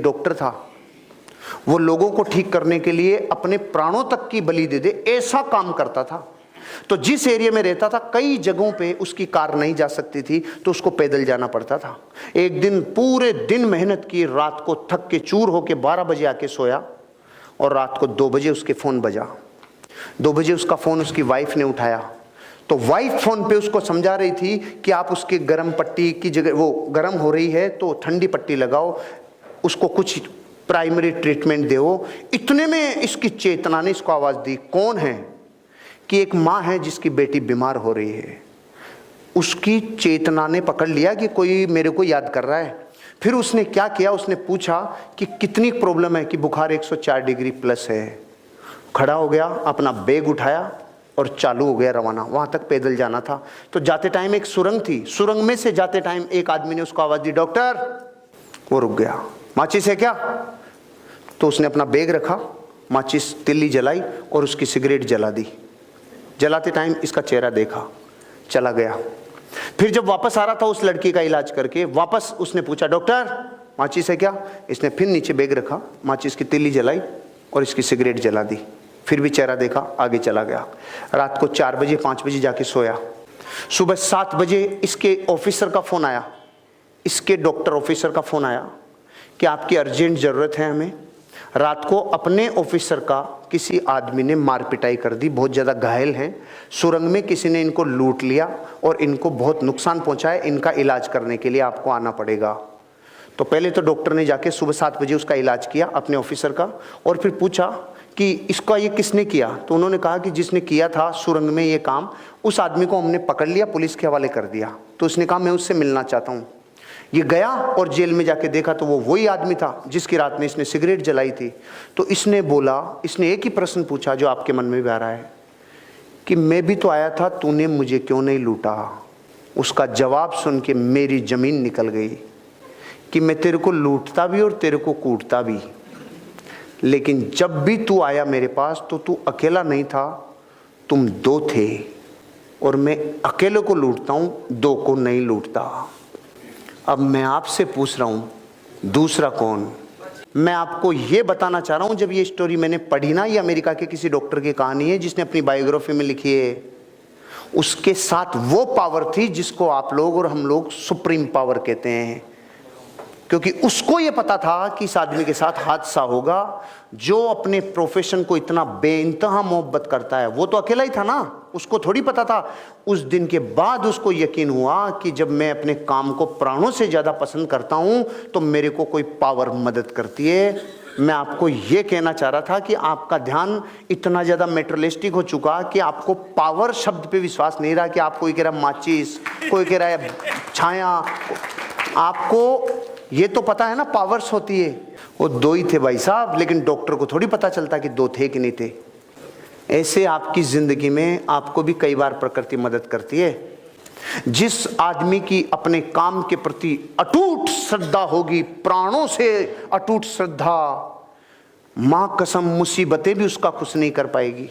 एक डॉक्टर था, वो लोगों को ठीक करने के लिए अपने प्राणों तक की बलि दे दे ऐसा काम करता था। तो जिस एरिया में रहता था कई जगहों पे उसकी कार नहीं जा सकती थी, तो उसको पैदल जाना पड़ता था। एक दिन पूरे दिन मेहनत की, रात को थक के चूर होके 12 बजे आके सोया और रात को 2 बजे उसके फ़ोन बजा। 2 बजे उसका फ़ोन उसकी वाइफ ने उठाया, तो वाइफ फ़ोन पे उसको समझा रही थी कि आप उसके गर्म पट्टी की जगह, वो गर्म हो रही है तो ठंडी पट्टी लगाओ, उसको कुछ प्राइमरी ट्रीटमेंट दो। इतने में इसकी चेतना ने इसको आवाज़ दी, कौन है? कि एक माँ है जिसकी बेटी बीमार हो रही है। उसकी चेतना ने पकड़ लिया कि कोई मेरे को याद कर रहा है। फिर उसने क्या किया, उसने पूछा कि कितनी प्रॉब्लम है, कि बुखार 104 डिग्री प्लस है। खड़ा हो गया, अपना बैग उठाया और चालू हो गया रवाना। वहाँ तक पैदल जाना था। तो जाते टाइम एक सुरंग थी, सुरंग में से जाते टाइम एक आदमी ने उसको आवाज़ दी, डॉक्टर। वो रुक गया। माचिस है क्या? तो उसने अपना बैग रखा, माचिस तिल्ली जलाई और उसकी सिगरेट जला दी। जलाते टाइम इसका चेहरा देखा, चला गया। फिर जब वापस आ रहा था उस लड़की का इलाज करके, वापस उसने पूछा, डॉक्टर माचिस है क्या? इसने फिर नीचे बैग रखा, माचिस की तिल्ली जलाई और इसकी सिगरेट जला दी। फिर भी चेहरा देखा, आगे चला गया। रात को 4 बजे 5 बजे जाके सोया। सुबह 7 बजे इसके ऑफिसर का फ़ोन आया, इसके डॉक्टर ऑफिसर का फ़ोन आया कि आपकी अर्जेंट ज़रूरत है हमें। रात को अपने ऑफिसर का किसी आदमी ने मार पिटाई कर दी, बहुत ज़्यादा घायल हैं। सुरंग में किसी ने इनको लूट लिया और इनको बहुत नुकसान पहुंचाया, इनका इलाज करने के लिए आपको आना पड़ेगा। तो पहले तो डॉक्टर ने जाके सुबह 7 बजे उसका इलाज किया अपने ऑफिसर का, और फिर पूछा कि इसका ये किसने किया? तो उन्होंने कहा कि जिसने किया था सुरंग में ये काम, उस आदमी को हमने पकड़ लिया, पुलिस के हवाले कर दिया। तो उसने कहा मैं उससे मिलना चाहता हूँ। ये गया और जेल में जाके देखा तो वो वही आदमी था जिसकी रात में इसने सिगरेट जलाई थी। तो इसने बोला, इसने एक ही प्रश्न पूछा जो आपके मन में भी आ रहा है कि मैं भी तो आया था, तूने मुझे क्यों नहीं लूटा? उसका जवाब सुन के मेरी ज़मीन निकल गई कि मैं तेरे को लूटता भी और तेरे को कूटता भी, लेकिन जब भी तू आया मेरे पास तो तू अकेला नहीं था, तुम 2 थे, और मैं अकेले को लूटता हूँ, 2 को नहीं लूटता। अब मैं आपसे पूछ रहा हूँ, दूसरा कौन? मैं आपको ये बताना चाह रहा हूँ, जब ये स्टोरी मैंने पढ़ी ना, ये अमेरिका के किसी डॉक्टर की कहानी है जिसने अपनी बायोग्राफी में लिखी है। उसके साथ वो पावर थी जिसको आप लोग और हम लोग सुप्रीम पावर कहते हैं, क्योंकि उसको ये पता था कि इस आदमी के साथ हादसा होगा। जो अपने प्रोफेशन को इतना बेइंतहा मोहब्बत करता है, वो तो अकेला ही था ना, उसको थोड़ी पता था। उस दिन के बाद उसको यकीन हुआ कि जब मैं अपने काम को प्राणों से ज़्यादा पसंद करता हूँ तो मेरे को कोई पावर मदद करती है। मैं आपको ये कहना चाह रहा था कि आपका ध्यान इतना ज़्यादा मेटेरियलिस्टिक हो चुका कि आपको पावर शब्द पे विश्वास नहीं रहा। कि आप, कोई कह रहा है माचिस, कोई कह रहा है छाया, आपको ये तो पता है ना पावर्स होती है। वो 2 ही थे भाई साहब, लेकिन डॉक्टर को थोड़ी पता चलता कि 2 थे कि नहीं थे। ऐसे आपकी ज़िंदगी में आपको भी कई बार प्रकृति मदद करती है। जिस आदमी की अपने काम के प्रति अटूट श्रद्धा होगी, प्राणों से अटूट श्रद्धा, माँ कसम मुसीबतें भी उसका कुछ नहीं कर पाएगी।